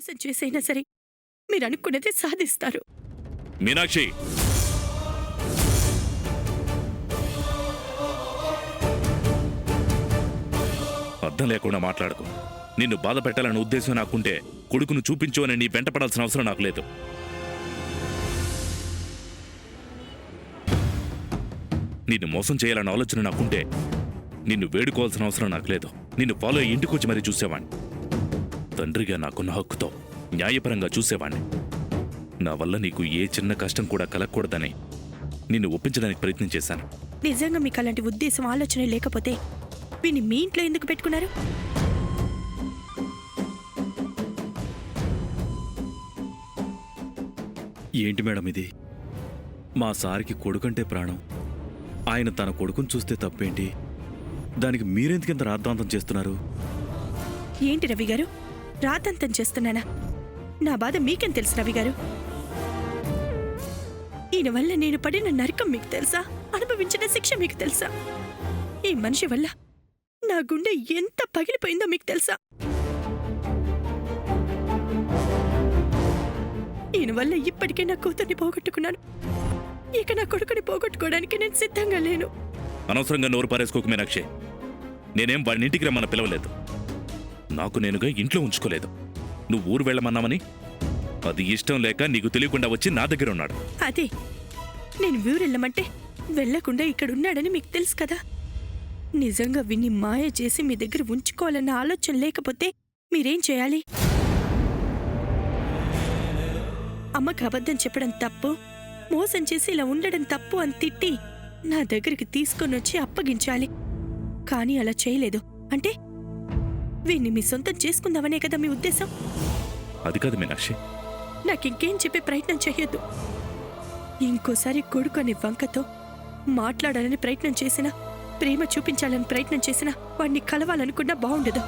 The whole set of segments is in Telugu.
మోసం చేసైనా సరే మీరు అనుకున్నదే సాధిస్తారు. మీనాక్షి, అర్థం లేకుండా మాట్లాడకు. నిన్ను బాధ పెట్టాలన్న ఉద్దేశం నాకుంటే కొడుకును చూపించు అని నీ వెంట పడాల్సిన అవసరం నాకు లేదు. నిన్ను మోసం చేయాలన్న ఆలోచన నాకుంటే నిన్ను వేడుకోవాల్సిన అవసరం నాకు లేదు. నిన్ను ఫాలో అయ్యి ఇంటికొచ్చి మరీ చూసేవాణ్ణి. తండ్రిగా నాకున్న హక్కుతో న్యాయపరంగా చూసేవాణ్ణి. నా వల్ల నీకు ఏ చిన్న కష్టం కూడా కలగకూడదని నిన్ను ఒప్పించడానికి ప్రయత్నం చేశాను. నిజంగా మీకు అలాంటి ఉద్దేశం ఆలోచన లేకపోతే వీని మీ ఇంట్లో ఎందుకు పెట్టుకున్నారు? ఏంటి మేడం ఇది? మా సార్కి కొడుకంటే ప్రాణం. ఆయన తన కొడుకుని చూస్తే తప్పేంటి? దానికి మీరెందుకింత రాద్ధాంతం చేస్తున్నారు? ఏంటి రవి గారు, రాతంతం చేస్తున్నానా? నా బాధ మీకేం తెలుసు రవి గారు? ఈయన వల్ల నేను పడిన నరకం మీకు తెలుసా? అనుభవించిన శిక్ష మీకు తెలుసా? ఈ మనిషి వల్ల నా గుండె ఎంత పగిలిపోయిందో మీకు తెలుసా? ఈయన వల్ల ఇప్పటికే నా కూతుర్ని పోగొట్టుకున్నాను. ఇక నా కొడుకుని పోగొట్టుకోవడానికి నేను సిద్ధంగా లేను. అనవసరంగా నోరు పారేసుకోకు మీనాక్షి. నేనేం వాడిని ఇంటికి రమ్మని పిలవలేదు. నాకు నేనుగా ఇంట్లో ఉంచుకోలేదు. నువ్వు ఊరు వెళ్ళమన్నామని అది ఇష్టం లేక నీకు తెలియకుండా వచ్చి నా దగ్గర ఉన్నాడు. అదే నేను ఊరెళ్ళమంటే వెళ్లకుండా ఇక్కడున్నాడని మీకు తెలుసు కదా. నిజంగా విన్ని మాయ చేసి మీ దగ్గర ఉంచుకోవాలన్న ఆలోచన లేకపోతే మీరేం చేయాలి? అమ్మకు అబద్ధం చెప్పడం తప్పు, మోసం చేసి ఇలా ఉండడం తప్పు అని తిట్టి నా దగ్గరికి తీసుకొని వచ్చి అప్పగించాలి. కానీ అలా చేయలేదు అంటే వీణ్ణి మీ సొంతం చేసుకుందామనే కదా మీ ఉద్దేశం? అది కాదు మీనాక్షి. నాకింకేం చెప్పే ప్రయత్నం చెయ్యొద్దు. ఇంకోసారి కొడుకు అనే వంకతో మాట్లాడాలని ప్రయత్నం చేసినా, ప్రేమ చూపించాలని ప్రయత్నం చేసినా, వాడిని కలవాలనుకున్నా బాగుండదు.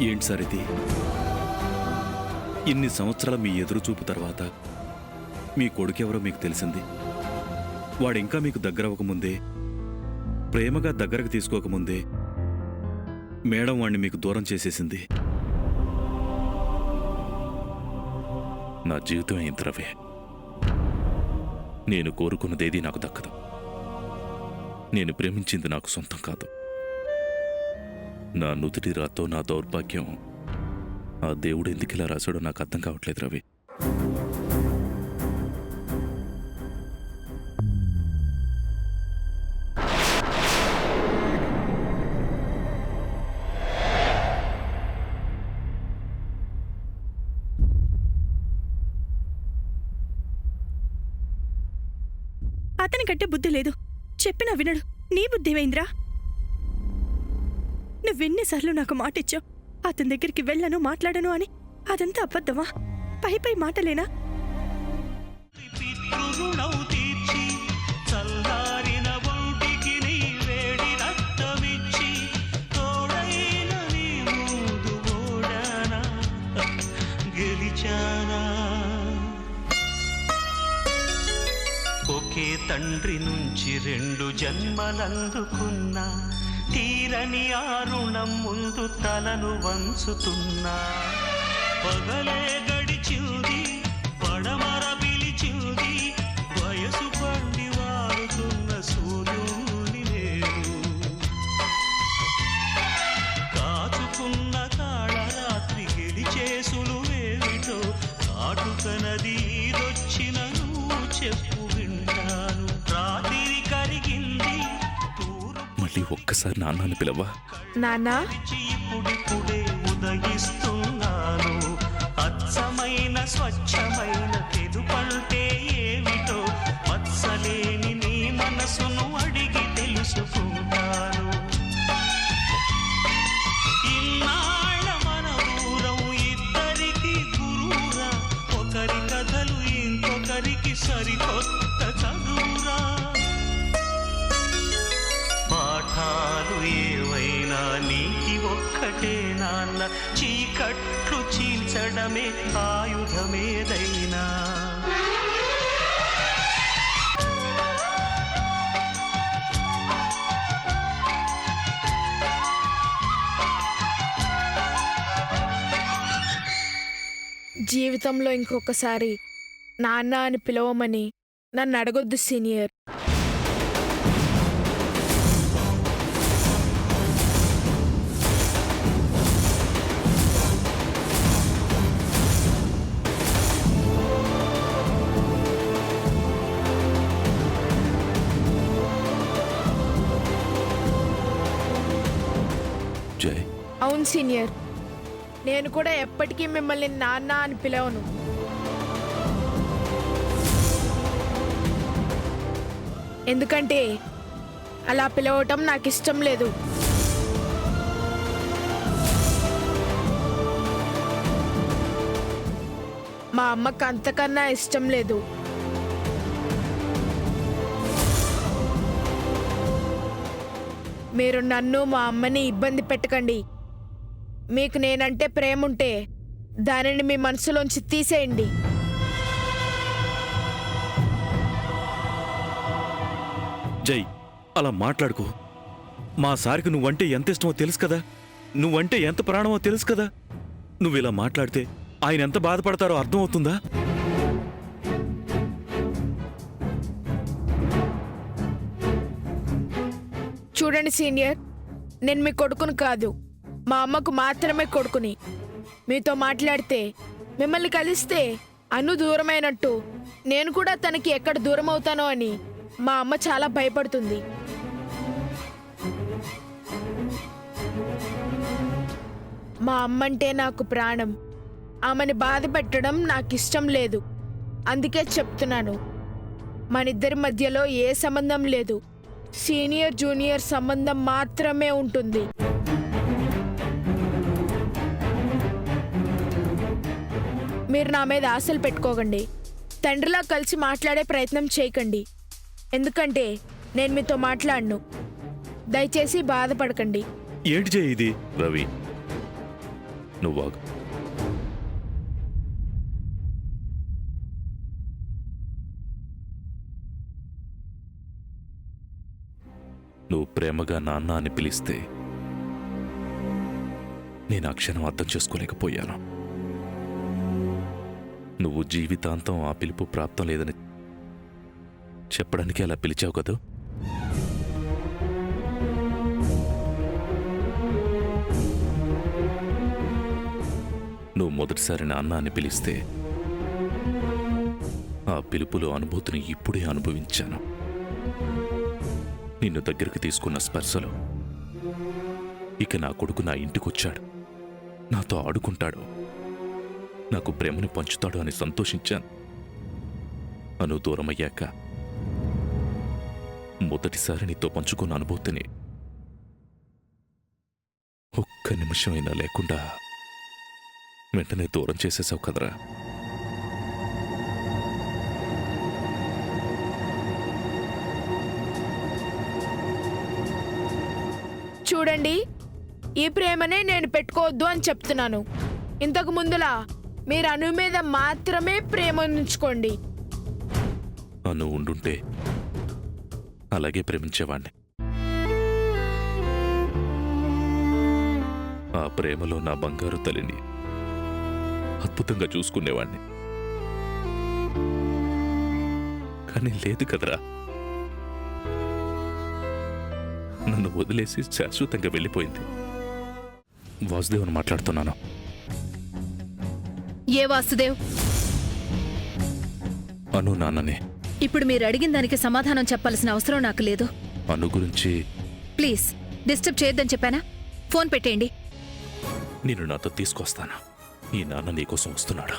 ఏంటి సార్ ఇది? ఇన్ని సంవత్సరాల మీ ఎదురుచూపు తర్వాత మీ కొడుకెవరో మీకు తెలిసింది. వాడింకా మీకు దగ్గరవ్వకముందే, ప్రేమగా దగ్గరకు తీసుకోకముందే మేడం వాణ్ణి మీకు దూరం చేసేసింది. నా జీవితం ఇంత రవే. నేను కోరుకున్నదేదీ నాకు దక్కదు. నేను ప్రేమించింది నాకు సొంతం కాదు. నా నుదుటి రాతో నా దౌర్భాగ్యం ఆ దేవుడు ఎందుకిలా రాశాడో నాకు అర్థం కావట్లేదు రవి. అతనికంటే బుద్ధి లేదు, చెప్పినా వినడు. నీ బుద్ధివేంద్రా? నువ్వెన్నిసార్లు నాకు మాటిచ్చావు అతని దగ్గరికి వెళ్ళను, మాట్లాడను అని. అదంతా అబద్ధమా? పై పై మాటలేనా? ఒకే తండ్రి నుంచి 2 జన్మలందుకున్నా, తీరని ఆ రుణం ముందు తలను వంచుతున్నా. పగలే గడిచింది, పడమర పిలిచింది, వయసు పండి వారుతున్న సూర్యుని నేను. కాచుకున్న కాళరాత్రి గెలిచేసులు వేమిటో, కాటుక నది ఈదొచ్చిన నువ్వు చెప్పు వింటాను. రాత్రి కరిగింది, మళ్ళీ ఒక్కసారి నాన్నని పిలవా? నాన్నా, ఇప్పుడిప్పుడే ఉదయిస్తున్నాను. అచ్చమైన స్వచ్ఛమైన తెలుపంటే ఏమిటో, మత్సలేని నీ మనసును అడిగి తెలుసుకుంటాను. ఇన్నాళ్ళ మన దూరం ఇద్దరికి గురువురా, ఒకరి కథలు ఇంకొకరికి సరికొత్త చదువురా. పాఠాలు ఏవైనా నీకి ఒక్కటే నాన్న, చీకట్లు చీల్చడమే ఆయుధమేదైనా. జీవితంలో ఇంకొకసారి నాన్న అని పిలవమని నన్ను అడగొద్దు సీనియర్. జై, అవును సీనియర్, నేను కూడా ఎప్పటికీ మిమ్మల్ని నాన్న అని పిలవను. ఎందుకంటే అలా పిలవటం నాకు ఇష్టం లేదు. మా అమ్మకు అంతకన్నా ఇష్టం లేదు. మీరు నన్ను మా అమ్మని ఇబ్బంది పెట్టకండి. మీకు నేనంటే ప్రేమ ఉంటే దానిని మీ మనసులోంచి తీసేయండి. జై, అలా మాట్లాడుకో. మా సారికి నువ్వంటే ఎంత ఇష్టమో తెలుసు కదా, నువ్వంటే ఎంత ప్రాణమో తెలుసు కదా. నువ్విలా మాట్లాడితే ఆయన ఎంత బాధపడతారో అర్థమవుతుందా? చూడండి సీనియర్, నేను మీ కొడుకును కాదు, మా అమ్మకు మాత్రమే కొడుకుని. మీతో మాట్లాడితే, మిమ్మల్ని కలిస్తే అను దూరమైనట్టు నేను కూడా తనకి ఎక్కడ దూరం అవుతానో అని మా అమ్మ చాలా భయపడుతుంది. మా అమ్మంటే నాకు ప్రాణం. ఆమెని బాధ పెట్టడం నాకు ఇష్టం లేదు. అందుకే చెప్తున్నాను, మనిద్దరి మధ్యలో ఏ సంబంధం లేదు. సీనియర్ జూనియర్ సంబంధం మాత్రమే ఉంటుంది. మీరు నా మీద ఆశలు పెట్టుకోకండి. తండ్రిలా కలిసి మాట్లాడే ప్రయత్నం చేయకండి. ఎందుకంటే నేను మీతో మాట్లాడను. దయచేసి బాధపడకండి. ఏంటి జై ఇది? రవి, నువ్వు ఆగు. నువ్వు ప్రేమగా నాన్న అని పిలిస్తే నేను ఆ క్షణం అర్థం చేసుకోలేకపోయాను. నువ్వు జీవితాంతం ఆ పిలుపు ప్రాప్తం లేదని చెప్పడానికి అలా పిలిచావు కదా. నువ్వు మొదటిసారి నాన్న అని పిలిస్తే ఆ పిలుపులో అనుభూతిని ఇప్పుడే అనుభవించాను. నిన్ను దగ్గరికి తీసుకున్న స్పర్శలో ఇక నా కొడుకు నా ఇంటికొచ్చాడు, నాతో ఆడుకుంటాడు, నాకు ప్రేమని పంచుతాడు అని సంతోషించాను. అను దూరమయ్యాక మొదటిసారి నీతో పంచుకున్న అనుభూతిని ఒక్క నిమిషమైనా లేకుండా వెంటనే దూరం చేసేసావు కదరా. చూడండి, ఈ ప్రేమనే నేను పెట్టుకోవద్దు అని చెప్తున్నాను. ఇంతకు ముందులా మీరు అను మీద మాత్రమే ప్రేమ ఉంచుకోండి. అను ఉండుంటే అలాగే ప్రేమించేవాణ్ణి. ఆ ప్రేమలో నా బంగారు తల్లిని అద్భుతంగా చూసుకునేవాణ్ణి. కానీ లేదు కదరా, నన్ను వదిలేసి శాశ్వతంగా వెళ్ళిపోయింది. వాసుదేవ్ని మాట్లాడుతున్నాను. ఏ వాసుదేవ్? అను నాన్ననే. ఇప్పుడు మీరు అడిగిన దానికి సమాధానం చెప్పాల్సిన అవసరం నాకు లేదు. అను గురించి ప్లీజ్ డిస్టర్బ్ చేయొద్దని చెప్పానా? ఫోన్ పెట్టేయండి. నేను నాతో తీసుకొస్తాను. ఈ నాన్న నీకోసం వస్తున్నాడు.